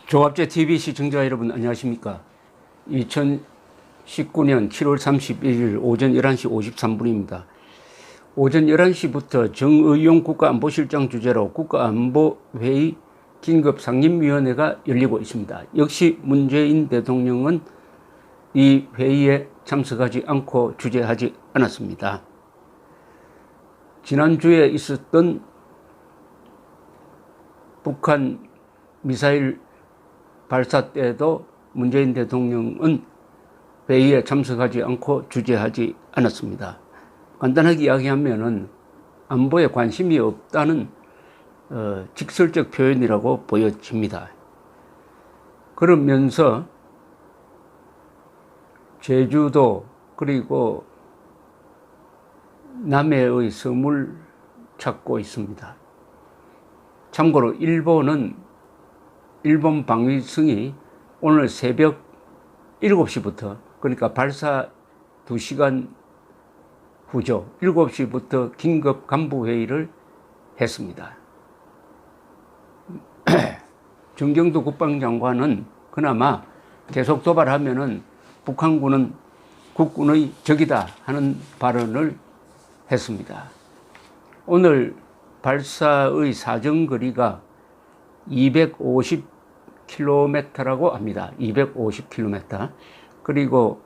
조갑제 TV 시청자 여러분 안녕하십니까. 2019년 7월 31일 오전 11시 53분입니다. 오전 11시부터 정의용 국가안보실장 주재로 국가안보회의 긴급상임위원회가 열리고 있습니다. 역시 문재인 대통령은 이 회의에 참석하지 않고 주재하지 않았습니다. 지난주에 있었던 북한 미사일 발사 때도 문재인 대통령은 회의에 참석하지 않고 주재하지 않았습니다. 간단하게 이야기하면은 안보에 관심이 없다는 직설적 표현이라고 보여집니다. 그러면서 제주도 그리고 남해의 섬을 찾고 있습니다. 참고로 일본 방위성이 오늘 새벽 7시부터 그러니까 발사 2시간 후죠. 7시부터 긴급 간부회의를 했습니다. 정경도 국방장관은 그나마 계속 도발하면은 북한군은 국군의 적이다 하는 발언을 했습니다. 오늘 발사의 사정거리가 250km라고 합니다. 250km. 그리고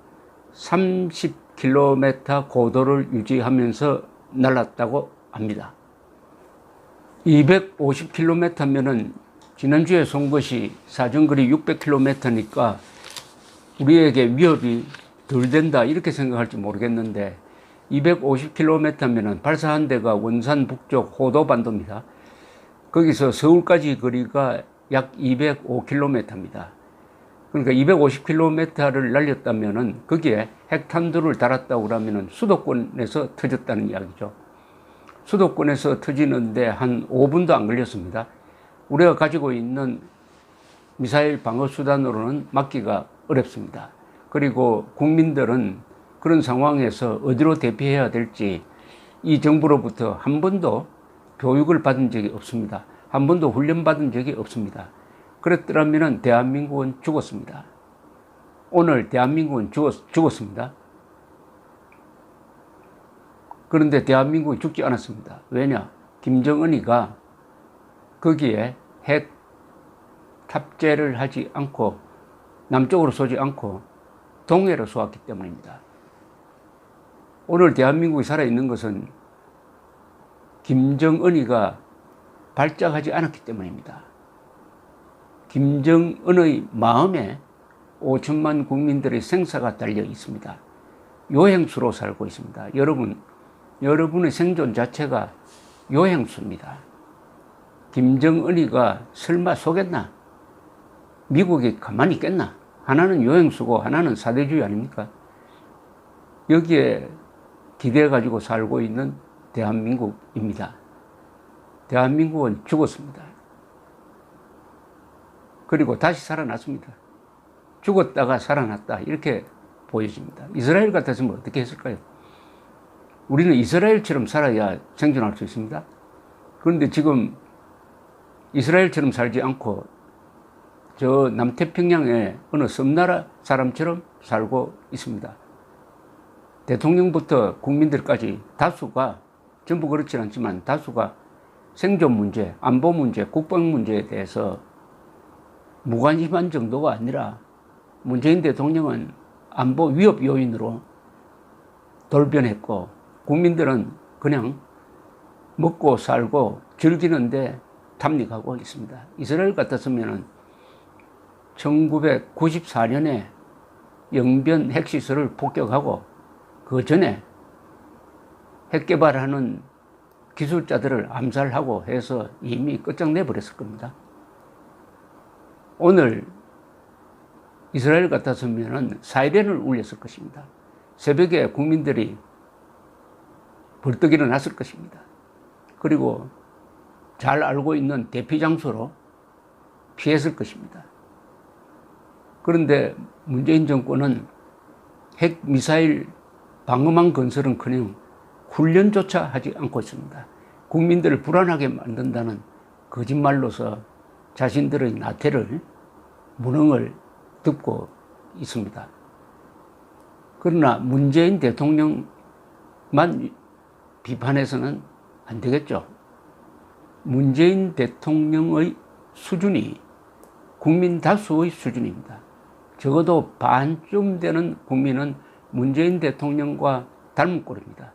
30km 고도를 유지하면서 날았다고 합니다. 250km면은 지난주에 쏜 것이 사정거리 600km니까 우리에게 위협이 덜 된다 이렇게 생각할지 모르겠는데 250km면은 발사한 데가 원산 북쪽 호도반도입니다. 거기서 서울까지 거리가 약 205km입니다. 그러니까 250km를 날렸다면은 거기에 핵탄두를 달았다고 그러면은 수도권에서 터졌다는 이야기죠. 수도권에서 터지는데 한 5분도 안 걸렸습니다. 우리가 가지고 있는 미사일 방어 수단으로는 막기가 어렵습니다. 그리고 국민들은 그런 상황에서 어디로 대피해야 될지 이 정부로부터 한 번도 교육을 받은 적이 없습니다. 한 번도 훈련받은 적이 없습니다. 그랬더라면 대한민국은 죽었습니다. 오늘 대한민국은 죽었습니다. 그런데 대한민국이 죽지 않았습니다. 왜냐? 김정은이가 거기에 핵 탑재를 하지 않고 남쪽으로 쏘지 않고 동해로 쏘았기 때문입니다. 오늘 대한민국이 살아있는 것은 김정은이가 발작하지 않았기 때문입니다. 김정은의 마음에 5천만 국민들의 생사가 달려 있습니다. 요행수로 살고 있습니다. 여러분의 생존 자체가 요행수입니다. 김정은이가 설마 속였나? 미국이 가만히 있겠나? 하나는 요행수고 하나는 사대주의 아닙니까? 여기에 기대가지고 살고 있는 대한민국입니다. 대한민국은 죽었습니다. 그리고 다시 살아났습니다. 죽었다가 살아났다 이렇게 보여집니다. 이스라엘 같았으면 어떻게 했을까요? 우리는 이스라엘처럼 살아야 생존할 수 있습니다. 그런데 지금 이스라엘처럼 살지 않고 저 남태평양의 어느 섬나라 사람처럼 살고 있습니다. 대통령부터 국민들까지 다수가 전부 그렇진 않지만 다수가 생존 문제, 안보 문제, 국방 문제에 대해서 무관심한 정도가 아니라 문재인 대통령은 안보 위협 요인으로 돌변했고 국민들은 그냥 먹고 살고 즐기는데 탐닉하고 있습니다. 이스라엘 같았으면 1994년에 영변 핵시설을 폭격하고 그 전에 핵 개발하는 기술자들을 암살하고 해서 이미 끝장내버렸을 겁니다. 오늘 이스라엘 같았으면 사이렌을 울렸을 것입니다. 새벽에 국민들이 벌떡 일어났을 것입니다. 그리고 잘 알고 있는 대피 장소로 피했을 것입니다. 그런데 문재인 정권은 핵 미사일 방어망 건설은커녕 훈련조차 하지 않고 있습니다. 국민들을 불안하게 만든다는 거짓말로서 자신들의 나태를 무능을 덮고 있습니다. 그러나 문재인 대통령만 비판해서는 안 되겠죠. 문재인 대통령의 수준이 국민 다수의 수준입니다. 적어도 반쯤 되는 국민은 문재인 대통령과 닮은 꼴입니다.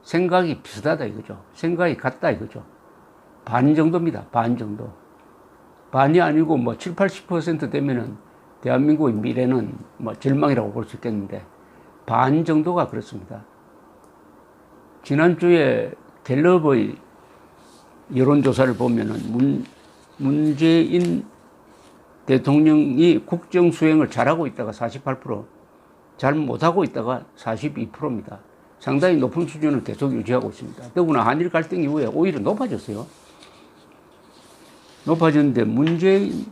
생각이 비슷하다 이거죠. 생각이 같다 이거죠. 반 정도입니다. 반 정도. 반이 아니고 뭐 7, 80% 되면은 대한민국의 미래는 뭐 절망이라고 볼 수 있겠는데 반 정도가 그렇습니다. 지난주에 갤럽의 여론조사를 보면은 문재인 대통령이 국정 수행을 잘하고 있다가 48%, 잘 못하고 있다가 42%입니다. 상당히 높은 수준을 계속 유지하고 있습니다. 더구나 한일 갈등 이후에 오히려 높아졌어요. 높아졌는데 문재인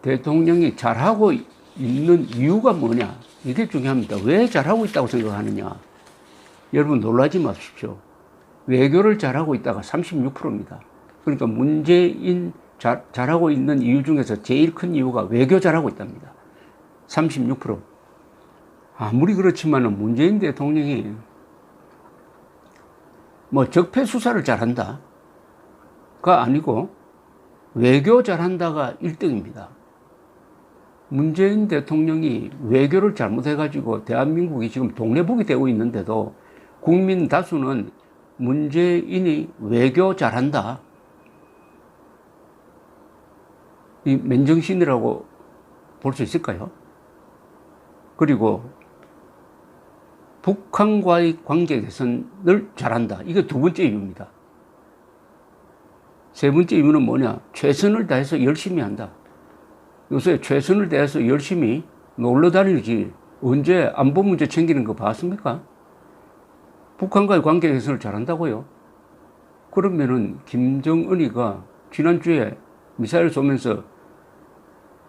대통령이 잘하고 있는 이유가 뭐냐? 이게 중요합니다. 왜 잘하고 있다고 생각하느냐? 여러분 놀라지 마십시오. 외교를 잘하고 있다가 36%입니다. 그러니까 문재인 잘하고 있는 이유 중에서 제일 큰 이유가 외교 잘하고 있답니다. 36%. 아무리 그렇지만은 문재인 대통령이 뭐 적폐 수사를 잘한다가 아니고 외교 잘한다가 1등입니다. 문재인 대통령이 외교를 잘못해가지고 대한민국이 지금 동네북이 되고 있는데도 국민 다수는 문재인이 외교 잘한다. 이 맨정신이라고 볼 수 있을까요? 그리고 북한과의 관계 개선을 잘한다. 이게 두 번째 이유입니다. 세 번째 이유는 뭐냐? 최선을 다해서 열심히 한다. 요새 최선을 다해서 열심히 놀러 다니지 언제 안보 문제 챙기는 거 봤습니까? 북한과의 관계 개선을 잘한다고요? 그러면은 김정은이가 지난주에 미사일 쏘면서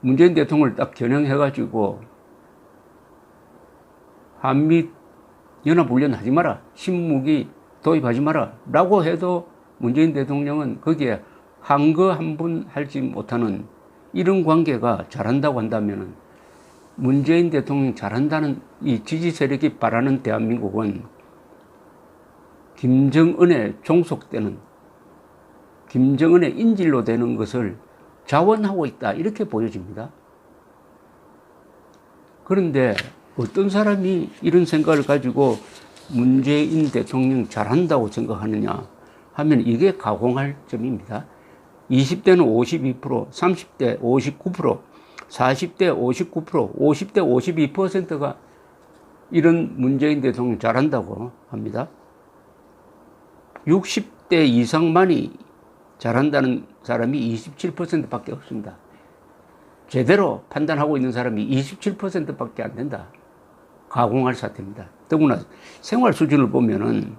문재인 대통령을 딱 겨냥해가지고 한미 연합훈련 하지 마라, 신무기 도입하지 마라 라고 해도 문재인 대통령은 거기에 한거 한 분 하지 못하는 이런 관계가 잘한다고 한다면 문재인 대통령이 잘한다는 이 지지 세력이 바라는 대한민국은 김정은에 종속되는, 김정은의 인질로 되는 것을 자원하고 있다 이렇게 보여집니다. 그런데 어떤 사람이 이런 생각을 가지고 문재인 대통령 잘한다고 생각하느냐 하면 이게 가공할 점입니다. 20대는 52%, 30대 59%, 40대 59%, 50대 52%가 이런 문재인 대통령 잘한다고 합니다. 60대 이상만이 잘한다는 사람이 27%밖에 없습니다. 제대로 판단하고 있는 사람이 27%밖에 안 된다. 가공할 사태입니다. 더구나 생활 수준을 보면은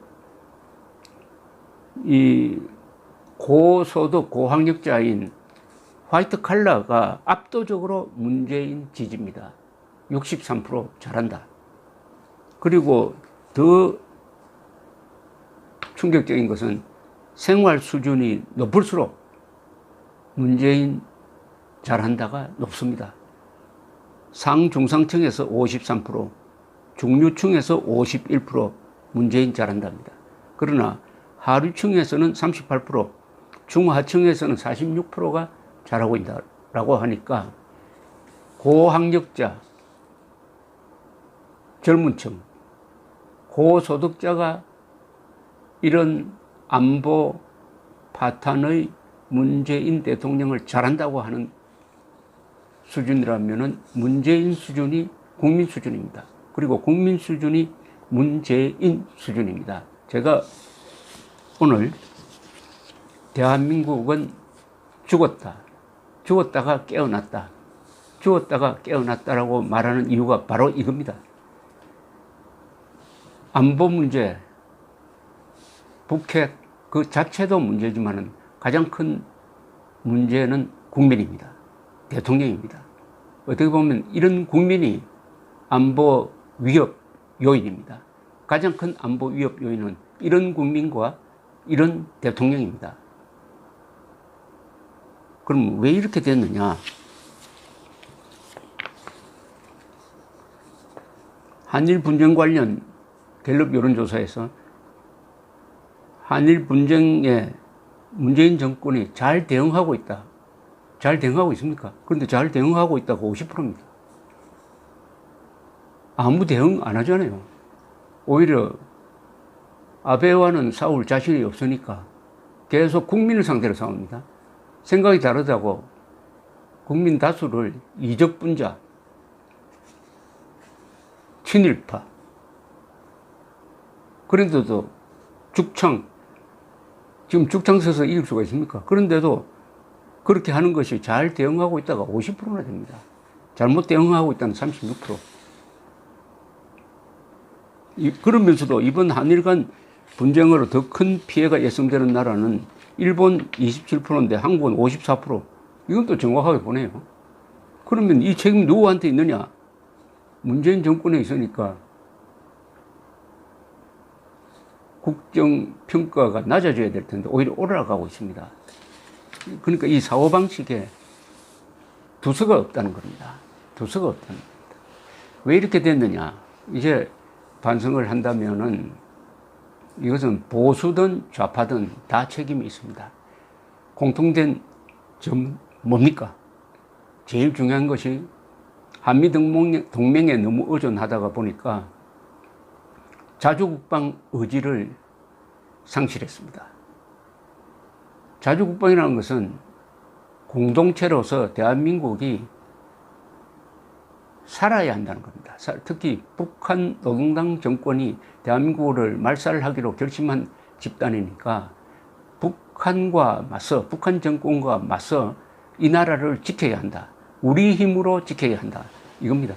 이 고소득 고학력자인 화이트 칼라가 압도적으로 문재인 지지입니다. 63% 잘한다. 그리고 더 충격적인 것은 생활 수준이 높을수록 문재인 잘한다가 높습니다. 상중상층에서 53%, 중류층에서 51% 문재인 잘한답니다. 그러나 하류층에서는 38%, 중하층에서는 46%가 잘하고 있다라고 하니까 고학력자, 젊은 층, 고소득자가 이런 안보 파탄의 문재인 대통령을 잘한다고 하는 수준이라면 문재인 수준이 국민 수준입니다. 그리고 국민 수준이 문재인 수준입니다. 제가 오늘 대한민국은 죽었다. 죽었다가 깨어났다. 죽었다가 깨어났다라고 말하는 이유가 바로 이겁니다. 안보 문제, 북핵 그 자체도 문제지만은 가장 큰 문제는 국민입니다. 대통령입니다. 어떻게 보면 이런 국민이 안보 위협 요인입니다. 가장 큰 안보 위협 요인은 이런 국민과 이런 대통령입니다. 그럼 왜 이렇게 됐느냐? 한일 분쟁 관련 갤럽 여론조사에서 한일 분쟁에 문재인 정권이 잘 대응하고 있다. 잘 대응하고 있습니까? 그런데 잘 대응하고 있다고 50%입니다. 아무 대응 안 하잖아요. 오히려 아베와는 싸울 자신이 없으니까 계속 국민을 상대로 싸웁니다. 생각이 다르다고 국민 다수를 이적분자, 친일파, 그런데도 지금 죽창 서서 이길 수가 있습니까? 그런데도 그렇게 하는 것이 잘 대응하고 있다가 50%나 됩니다. 잘못 대응하고 있다는 36%. 그러면서도 이번 한일 간 분쟁으로 더 큰 피해가 예상되는 나라는 일본 27%인데 한국은 54%. 이건 또 정확하게 보네요. 그러면 이 책임 누구한테 있느냐? 문재인 정권에 있으니까 국정평가가 낮아져야 될 텐데 오히려 올라가고 있습니다. 그러니까 이 사고방식에 두서가 없다는 겁니다. 두서가 없다는 겁니다. 왜 이렇게 됐느냐? 이제 반성을 한다면은 이것은 보수든 좌파든 다 책임이 있습니다. 공통된 점 뭡니까? 제일 중요한 것이 한미 동맹에 너무 의존하다가 보니까 자주국방 의지를 상실했습니다. 자주국방이라는 것은 공동체로서 대한민국이 살아야 한다는 겁니다. 특히 북한 노동당 정권이 대한민국을 말살하기로 결심한 집단이니까 북한 정권과 맞서 이 나라를 지켜야 한다. 우리 힘으로 지켜야 한다. 이겁니다.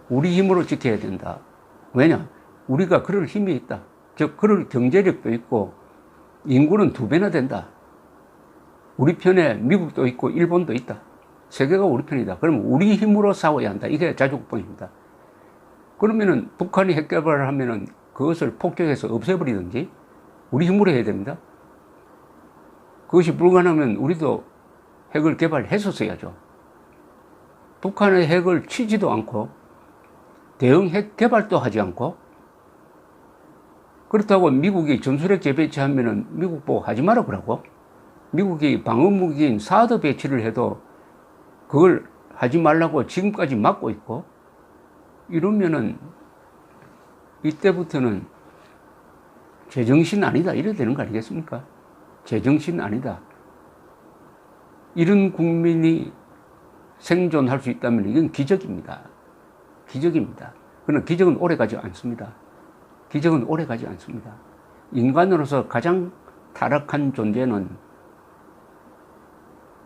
우리 힘으로 지켜야 된다. 왜냐? 우리가 그럴 힘이 있다. 즉, 그럴 경제력도 있고 인구는 2배나 된다. 우리 편에 미국도 있고 일본도 있다. 세계가 우리 편이다. 그러면 우리 힘으로 싸워야 한다. 이게 자주국방입니다. 그러면은 북한이 핵 개발을 하면은 그것을 폭격해서 없애버리든지 우리 힘으로 해야 됩니다. 그것이 불가능하면 우리도 핵을 개발했었어야죠. 북한의 핵을 치지도 않고 대응 핵 개발도 하지 않고 그렇다고 미국이 전술핵 재배치하면은 미국 보고 하지 마라 그러고 미국이 방어무기인 사드 배치를 해도 그걸 하지 말라고 지금까지 막고 있고 이러면은 이때부터는 제정신 아니다 이래야 되는 거 아니겠습니까? 제정신 아니다. 이런 국민이 생존할 수 있다면 이건 기적입니다. 기적입니다. 그러나 기적은 오래가지 않습니다. 기적은 오래가지 않습니다. 인간으로서 가장 타락한 존재는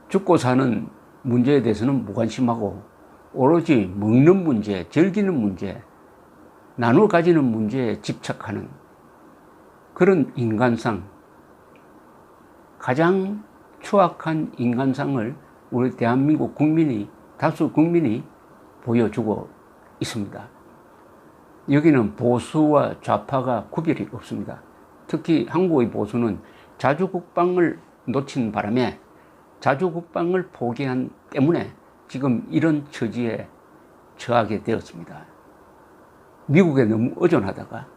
죽고 사는 문제에 대해서는 무관심하고 오로지 먹는 문제, 즐기는 문제, 나눠 가지는 문제에 집착하는 그런 인간상, 가장 추악한 인간상을 우리 대한민국 국민이, 다수 국민이 보여주고 있습니다. 여기는 보수와 좌파가 구별이 없습니다. 특히 한국의 보수는 자주국방을 놓친 바람에 자주국방을 포기한 때문에 지금 이런 처지에 처하게 되었습니다. 미국에 너무 의존하다가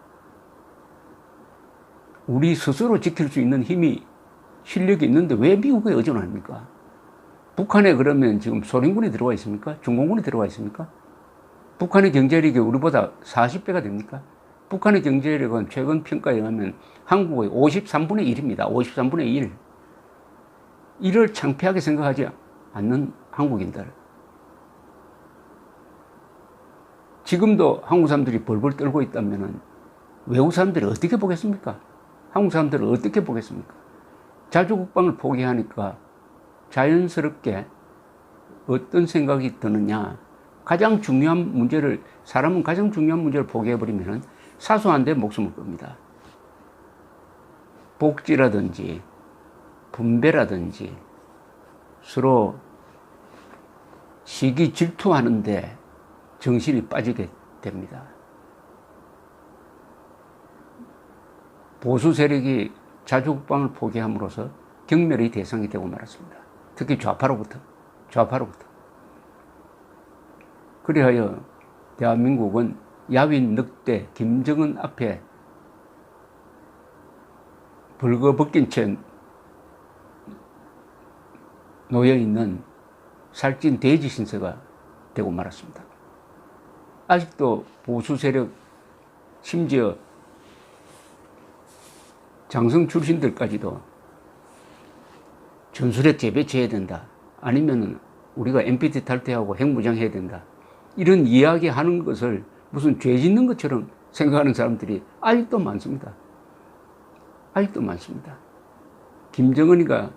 우리 스스로 지킬 수 있는 힘이 실력이 있는데 왜 미국에 의존합니까? 북한에 그러면 지금 소련군이 들어와 있습니까? 중공군이 들어와 있습니까? 북한의 경제력이 우리보다 40배가 됩니까? 북한의 경제력은 최근 평가에 의하면 한국의 53분의 1입니다. 53분의 1. 이를 창피하게 생각하지 않는 한국인들. 지금도 한국 사람들이 벌벌 떨고 있다면 외국 사람들이 어떻게 보겠습니까? 한국 사람들을 어떻게 보겠습니까? 자주국방을 포기하니까 자연스럽게 어떤 생각이 드느냐. 가장 중요한 문제를, 사람은 가장 중요한 문제를 포기해버리면 사소한 데 목숨을 겁니다. 복지라든지 분배라든지 서로 시기 질투하는데 정신이 빠지게 됩니다. 보수 세력이 자주국방을 포기함으로써 경멸의 대상이 되고 말았습니다. 특히 좌파로부터. 그리하여 대한민국은 야윈 늑대 김정은 앞에 벌거벗긴 채 놓여있는 살찐 돼지 신세가 되고 말았습니다. 아직도 보수 세력, 심지어 장성 출신들까지도 전술핵 재배치해야 된다. 아니면 우리가 NPT 탈퇴하고 핵무장해야 된다. 이런 이야기하는 것을 무슨 죄 짓는 것처럼 생각하는 사람들이 아직도 많습니다. 아직도 많습니다. 김정은이가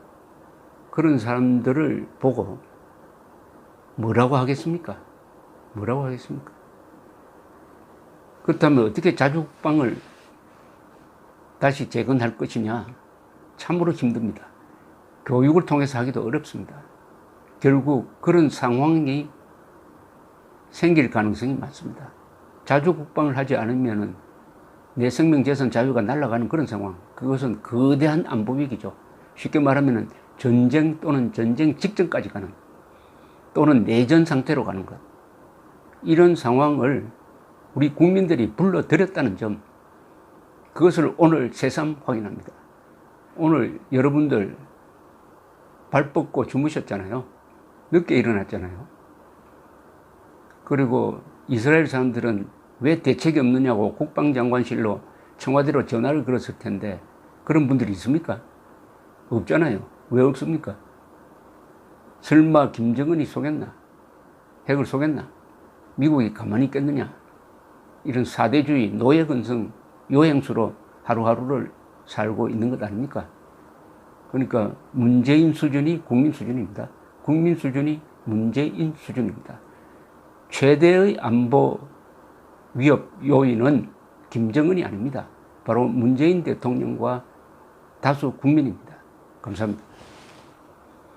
그런 사람들을 보고 뭐라고 하겠습니까? 뭐라고 하겠습니까? 그렇다면 어떻게 자주국방을 다시 재건할 것이냐? 참으로 힘듭니다. 교육을 통해서 하기도 어렵습니다. 결국 그런 상황이 생길 가능성이 많습니다. 자주국방을 하지 않으면 내 생명, 재산, 자유가 날아가는 그런 상황. 그것은 거대한 안보 위기죠. 쉽게 말하면 전쟁 또는 전쟁 직전까지 가는, 또는 내전 상태로 가는 것. 이런 상황을 우리 국민들이 불러들였다는 점, 그것을 오늘 새삼 확인합니다. 오늘 여러분들 발 뻗고 주무셨잖아요. 늦게 일어났잖아요. 그리고 이스라엘 사람들은 왜 대책이 없느냐고 국방장관실로 청와대로 전화를 걸었을 텐데 그런 분들이 있습니까? 없잖아요. 왜 없습니까? 설마 김정은이 속였나? 핵을 속였나? 미국이 가만히 있겠느냐? 이런 사대주의, 노예근성, 요행수로 하루하루를 살고 있는 것 아닙니까? 그러니까 문재인 수준이 국민 수준입니다. 국민 수준이 문재인 수준입니다. 최대의 안보 위협 요인은 김정은이 아닙니다. 바로 문재인 대통령과 다수 국민입니다. 감사합니다.